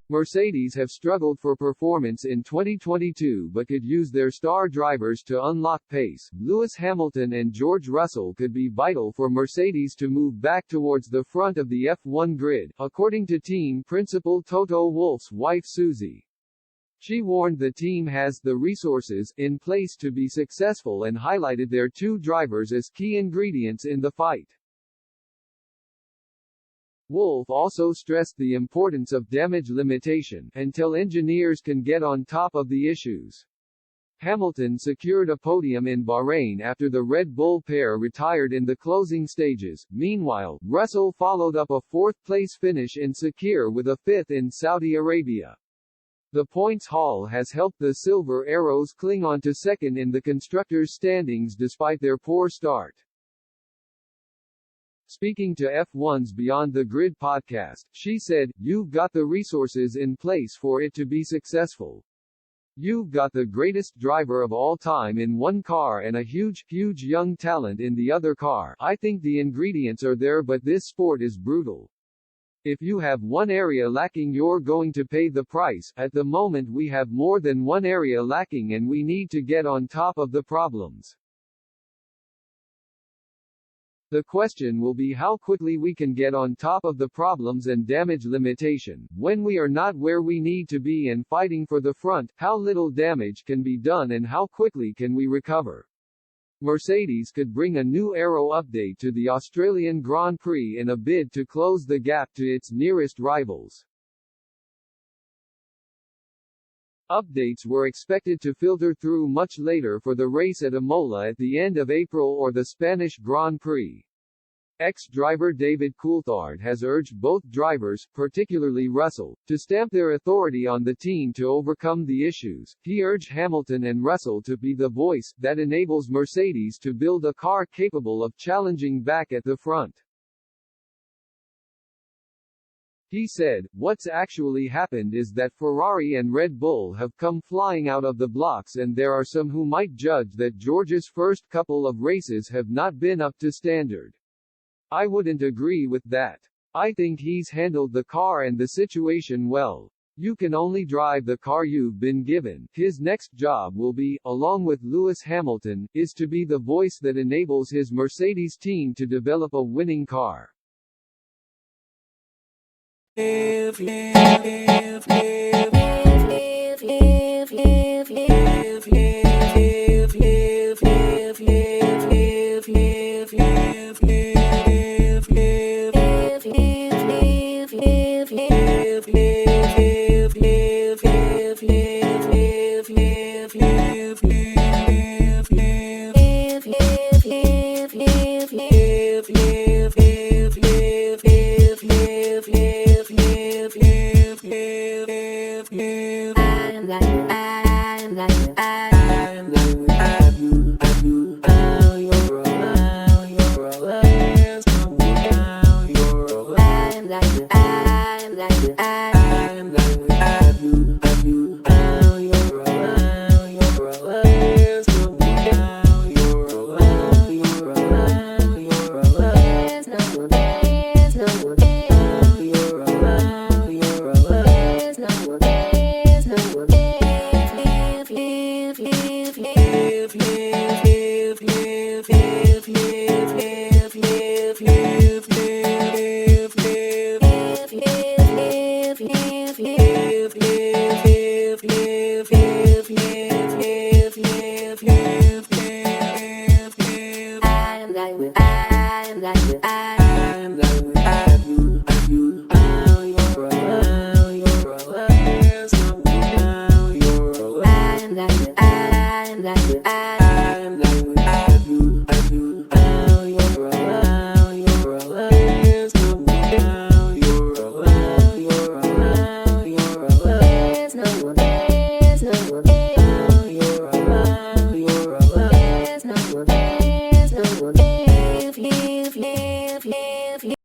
Mercedes have struggled for performance in 2022 but could use their star drivers to unlock pace. Lewis Hamilton and George Russell could be vital for Mercedes to move back towards the front of the F1 grid, according to team principal Toto Wolff's wife Susie. She warned the team has the resources in place to be successful and highlighted their two drivers as key ingredients in the fight. Wolff also stressed the importance of damage limitation until engineers can get on top of the issues. Hamilton secured a podium in Bahrain after the Red Bull pair retired in the closing stages. Meanwhile, Russell followed up a fourth-place finish in Sakir with a fifth in Saudi Arabia. The points haul has helped the Silver Arrows cling on to second in the constructors' standings despite their poor start. Speaking to F1's Beyond the Grid podcast, she said, "You've got the resources in place for it to be successful. You've got the greatest driver of all time in one car and a huge young talent in the other car. I think the ingredients are there, but this sport is brutal. If you have one area lacking, you're going to pay the price. At the moment we have more than one area lacking and we need to get on top of the problems. The question will be how quickly we can get on top of the problems and damage limitation. When we are not where we need to be and fighting for the front, how little damage can be done and how quickly can we recover?" Mercedes could bring a new aero update to the Australian Grand Prix in a bid to close the gap to its nearest rivals. Updates were expected to filter through much later for the race at Imola at the end of April or the Spanish Grand Prix. Ex-driver David Coulthard has urged both drivers, particularly Russell, to stamp their authority on the team to overcome the issues. He urged Hamilton and Russell to be the voice that enables Mercedes to build a car capable of challenging back at the front. He said, "What's actually happened is that Ferrari and Red Bull have come flying out of the blocks, and there are some who might judge that George's first couple of races have not been up to standard. I wouldn't agree with that. I think he's handled the car and the situation well. You can only drive the car you've been given. His next job will be, along with Lewis Hamilton, is to be the voice that enables his Mercedes team to develop a winning car." I